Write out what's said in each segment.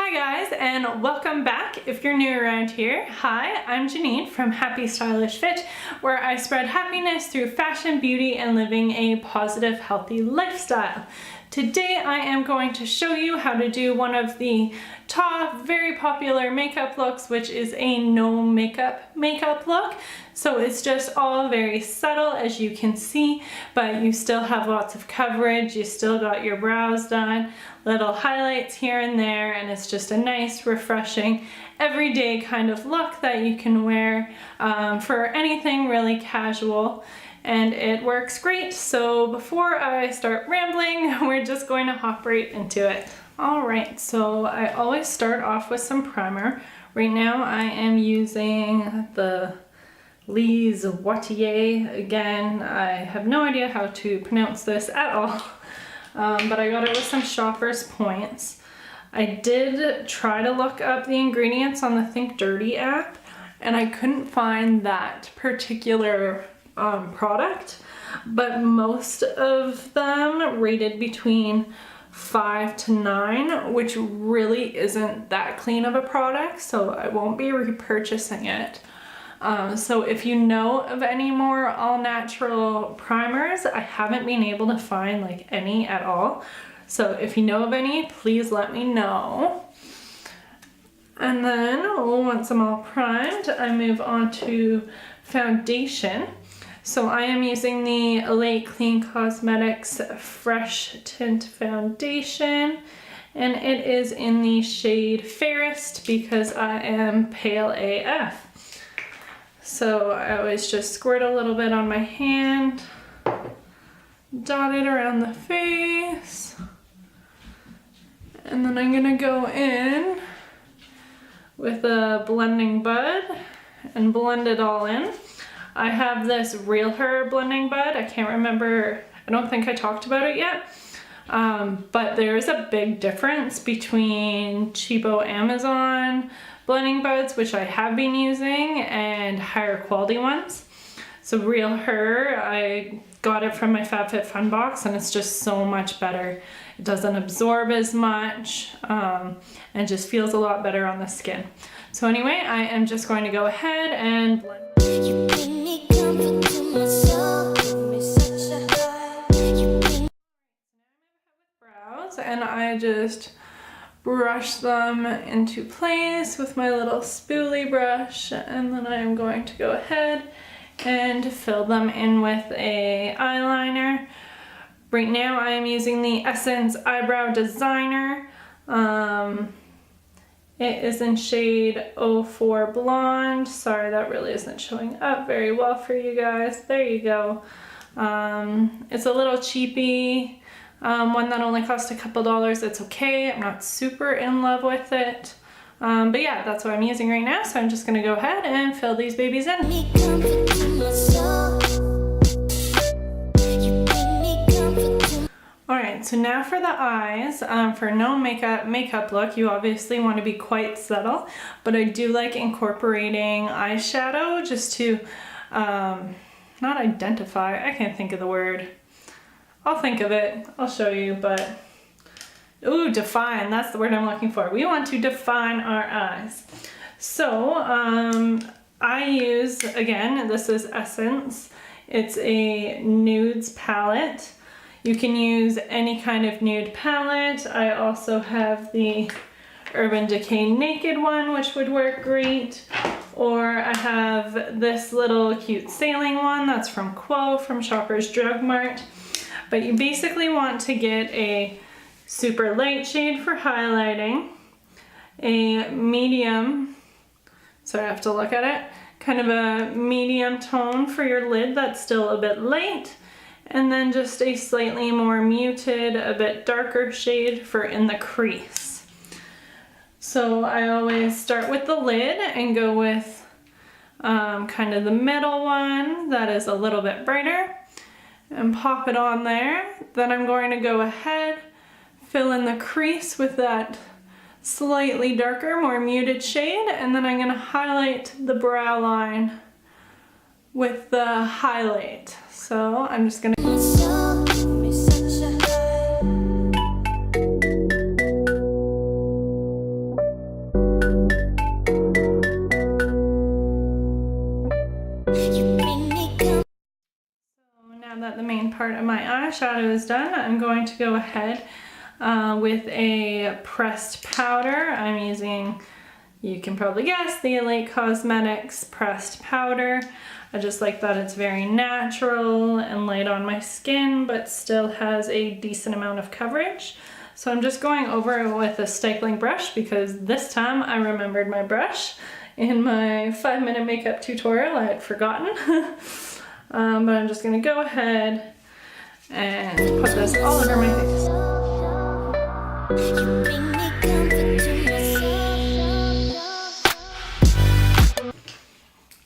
Hi guys, and welcome back. If you're new around here, hi, I'm Janine from Happy Stylish Fit, where I spread happiness through fashion, beauty, and living a positive, healthy lifestyle. Today I am going to show you how to do one of the top very popular makeup looks, which is a no makeup look. So it's just all very subtle, as you can see, but you still have lots of coverage. You still got your brows done, little highlights here and there, and it's just a nice, refreshing, everyday kind of look that you can wear for anything really casual. And it works great. So before I start rambling, we're just going to hop right into it. All right, so I always start off with some primer. Right now I am using the Lise Wattier. Again, I have no idea how to pronounce this at all, but I got it with some Shoppers Points. I did try to look up the ingredients on the Think Dirty app, and I couldn't find that particular product, but most of them rated between 5 to 9, which really isn't that clean of a product, so I won't be repurchasing it. So if you know of any more all-natural primers, I haven't been able to find like any at all. So if you know of any, please let me know. And then once I'm all primed, I move on to foundation. So I am using the Elate Cosmetics Fresh Tint Foundation, and it is in the shade Fairest because I am pale AF. So I always just squirt a little bit on my hand, dot it around the face, and then I'm gonna go in with a blending bud and blend it all in. I have this Real Her blending bud. I can't remember, I don't think I talked about it yet. But there's a big difference between cheapo Amazon blending buds, which I have been using, and higher quality ones. So Real Her, I got it from my FabFitFun box, and it's just so much better. It doesn't absorb as much, and just feels a lot better on the skin. So anyway, I am just going to go ahead and blend. And I just brush them into place with my little spoolie brush, and then I am going to go ahead and fill them in with a eyeliner. Right now I am using the Essence Eyebrow Designer. It is in shade 04 Blonde. Sorry, that really isn't showing up very well for you guys. There you go. It's a little cheapy. One that only cost a couple dollars. It's okay. I'm not super in love with it. But yeah, that's what I'm using right now. So I'm just going to go ahead and fill these babies in. Alright, so now for the eyes. For no makeup look, you obviously want to be quite subtle. But I do like incorporating eyeshadow just to, not identify. I can't think of the word. I'll think of it, I'll show you, but, ooh, define, that's the word I'm looking for. We want to define our eyes. So, I use, again, this is Essence. It's a nudes palette. You can use any kind of nude palette. I also have the Urban Decay Naked one, which would work great. Or I have this little cute sailing one that's from Quo from Shoppers Drug Mart. But you basically want to get a super light shade for highlighting, a medium, so I have to look at it, kind of a medium tone for your lid that's still a bit light, and then just a slightly more muted, a bit darker shade for in the crease. So I always start with the lid and go with kind of the middle one that is a little bit brighter, and pop it on there. Then I'm going to go ahead, fill in the crease with that slightly darker, more muted shade, and then I'm going to highlight the brow line with the highlight. So I'm just going to part of my eyeshadow is done, I'm going to go ahead with a pressed powder. I'm using, you can probably guess, the Elate Cosmetics pressed powder. I just like that it's very natural and light on my skin, but still has a decent amount of coverage. So I'm just going over it with a stippling brush because this time I remembered my brush. In my 5-minute makeup tutorial, I had forgotten. But I'm just gonna go ahead and put this all over my face.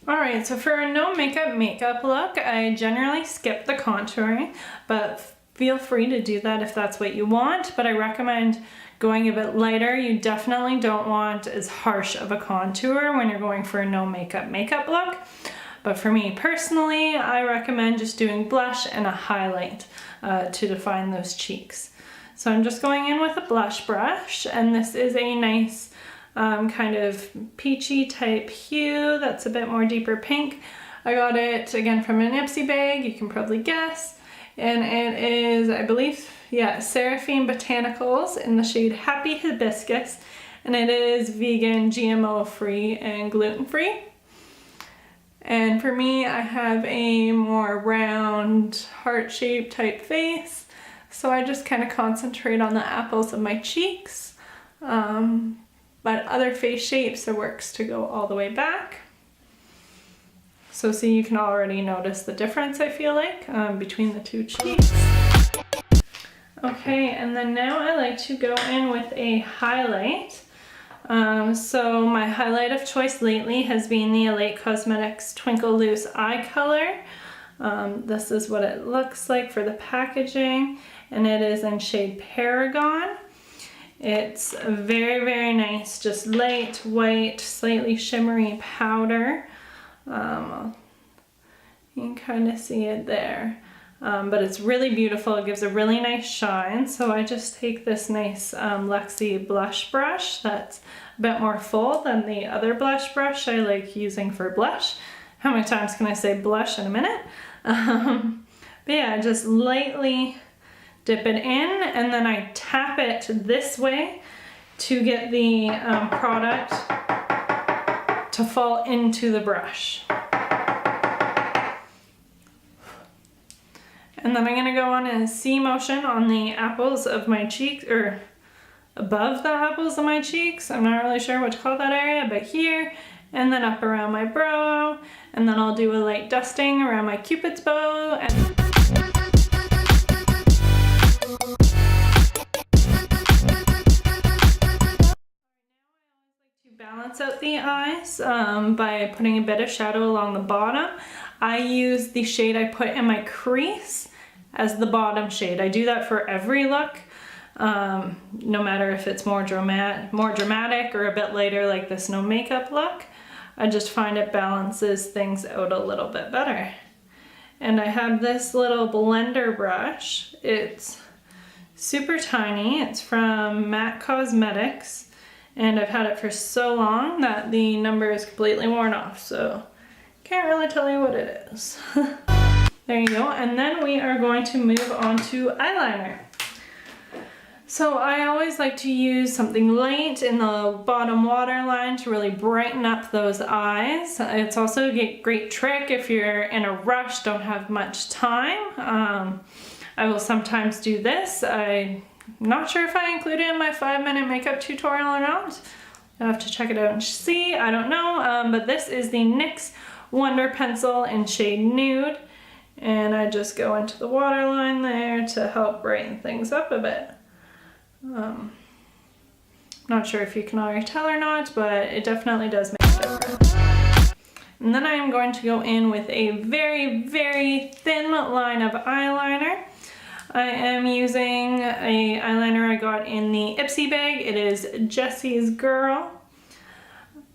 Alright, so for a no makeup look, I generally skip the contouring, but feel free to do that if that's what you want, but I recommend going a bit lighter. You definitely don't want as harsh of a contour when you're going for a no makeup look. But for me personally, I recommend just doing blush and a highlight to define those cheeks. So I'm just going in with a blush brush, and this is a nice kind of peachy type hue that's a bit more deeper pink. I got it again from an Ipsy bag, you can probably guess. And it is, I believe, yeah, Seraphine Botanicals in the shade Happy Hibiscus. And it is vegan, GMO free, and gluten free. And for me, I have a more round, heart-shaped type face. So I just kind of concentrate on the apples of my cheeks. But other face shapes, it works to go all the way back. So see, you can already notice the difference, I feel like, between the two cheeks. Okay, and then now I like to go in with a highlight. So my highlight of choice lately has been the Elate Cosmetics Twinkle Loose Eye Color. This is what it looks like for the packaging, and it is in shade Paragon. It's very, very nice, just light, white, slightly shimmery powder. You can kind of see it there, but it's really beautiful. It gives a really nice shine. So I just take this nice Luxie blush brush that's a bit more full than the other blush brush I like using for blush. How many times can I say blush in a minute? But yeah, just lightly dip it in, and then I tap it this way to get the product to fall into the brush. And then I'm going to go on a C motion on the apples of my cheeks, or above the apples of my cheeks. I'm not really sure what to call that area, but here, and then up around my brow, and then I'll do a light dusting around my cupid's bow. And balance out the eyes by putting a bit of shadow along the bottom. I use the shade I put in my crease as the bottom shade. I do that for every look, no matter if it's more dramatic or a bit lighter like this no makeup look. I just find it balances things out a little bit better. And I have this little blender brush. It's super tiny. It's from Elate Cosmetics. And I've had it for so long that the number is completely worn off, so can't really tell you what it is. There you go, and then we are going to move on to eyeliner. So I always like to use something light in the bottom waterline to really brighten up those eyes. It's also a great trick if you're in a rush, don't have much time. I will sometimes do this. I'm not sure if I include it in my 5-minute makeup tutorial or not. I'll have to check it out and see, I don't know. But this is the NYX Wonder Pencil in shade Nude. And I just go into the waterline there to help brighten things up a bit. Not sure if you can already tell or not, but it definitely does make a difference. And then I am going to go in with a very, very thin line of eyeliner. I am using a eyeliner I got in the Ipsy bag. It is Jessie's Girl.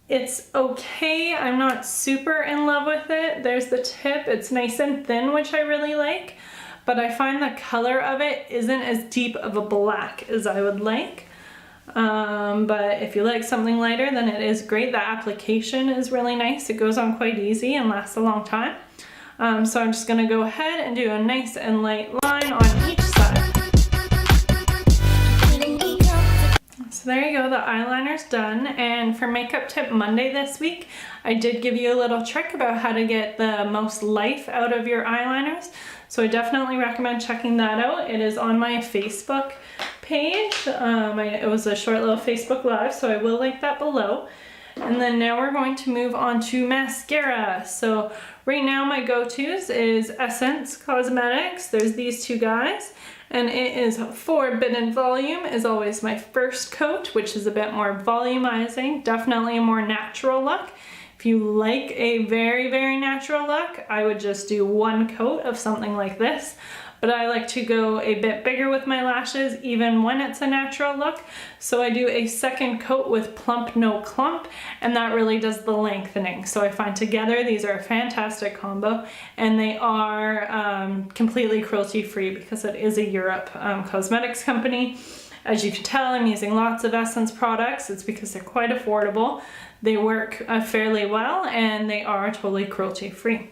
It's okay. I'm not super in love with it. There's the tip. It's nice and thin, which I really like. But I find the color of it isn't as deep of a black as I would like. But if you like something lighter, then it is great. The application is really nice. It goes on quite easy and lasts a long time. So I'm just gonna go ahead and do a nice and light line on each side. So there you go, the eyeliner's done. And for Makeup Tip Monday this week, I did give you a little trick about how to get the most life out of your eyeliners. So I definitely recommend checking that out. It is on my Facebook page. It was a short little Facebook Live, so I will link that below. And then now we're going to move on to mascara. So right now my go-tos is Elate Cosmetics. There's these two guys. And it is Forbidden Volume is always my first coat, which is a bit more volumizing, definitely a more natural look. If you like a very, very natural look, I would just do one coat of something like this. But I like to go a bit bigger with my lashes even when it's a natural look. So I do a second coat with Plump No Clump, and that really does the lengthening. So I find together these are a fantastic combo, and they are completely cruelty free because it is a Europe cosmetics company. As you can tell, I'm using lots of Essence products. It's because they're quite affordable. They work fairly well, and they are totally cruelty free.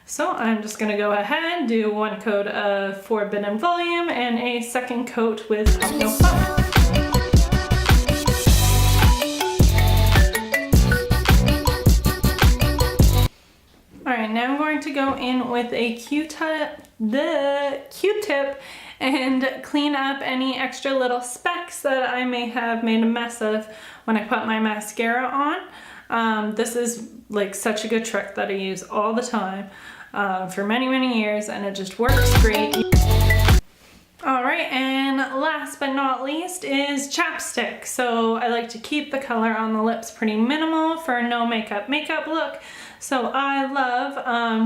So I'm just going to go ahead and do one coat of Forbidden Volume and a second coat with Plump No Clump. Alright, now I'm going to go in with a Q-tip and clean up any extra little specks that I may have made a mess of when I put my mascara on. This is like such a good trick that I use all the time. For many, many years, and it just works great. Alright, and last but not least is chapstick. So I like to keep the color on the lips pretty minimal for no makeup look. So I love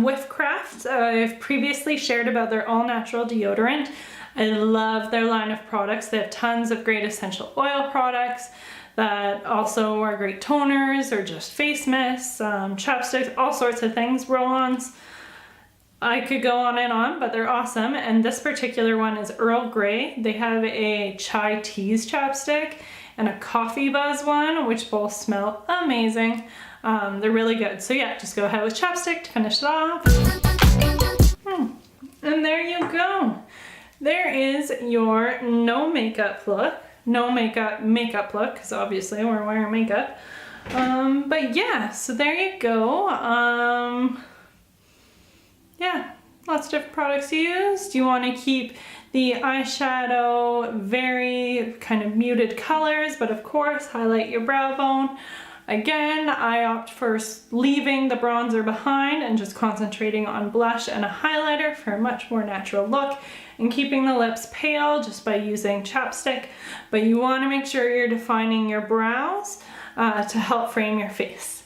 Whiffcraft. I've previously shared about their all-natural deodorant. I love their line of products. They have tons of great essential oil products that also are great toners or just face mists, chapsticks, all sorts of things, roll-ons. I could go on and on, but they're awesome. And this particular one is Earl Grey. They have a chai teas chapstick and a coffee buzz one, which both smell amazing. They're really good. So yeah, just go ahead with chapstick to finish it off. And there you go. There is your no makeup look. No makeup look, because obviously we're wearing makeup. But yeah, so there you go. Yeah, lots of different products used. You want to keep the eyeshadow very kind of muted colors, but of course highlight your brow bone. Again, I opt for leaving the bronzer behind and just concentrating on blush and a highlighter for a much more natural look, and keeping the lips pale just by using chapstick. But you want to make sure you're defining your brows to help frame your face.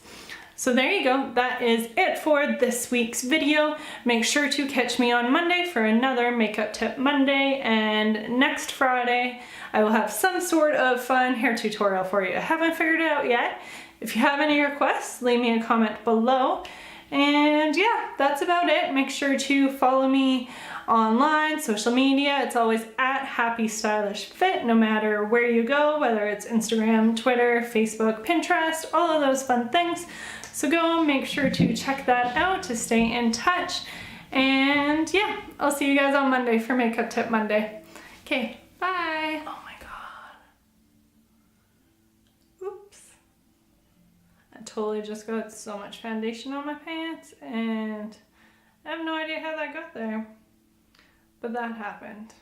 So there you go, that is it for this week's video. Make sure to catch me on Monday for another Makeup Tip Monday, and next Friday I will have some sort of fun hair tutorial for you. I haven't figured it out yet. If you have any requests, leave me a comment below. And yeah, that's about it. Make sure to follow me online, social media. It's always at Happy Stylish Fit, no matter where you go, whether it's Instagram, Twitter, Facebook, Pinterest, all of those fun things. So go make sure to check that out to stay in touch. And yeah, I'll see you guys on Monday for Makeup Tip Monday. Okay, bye. Oh my God. Oops. I totally just got so much foundation on my pants, and I have no idea how that got there, but that happened.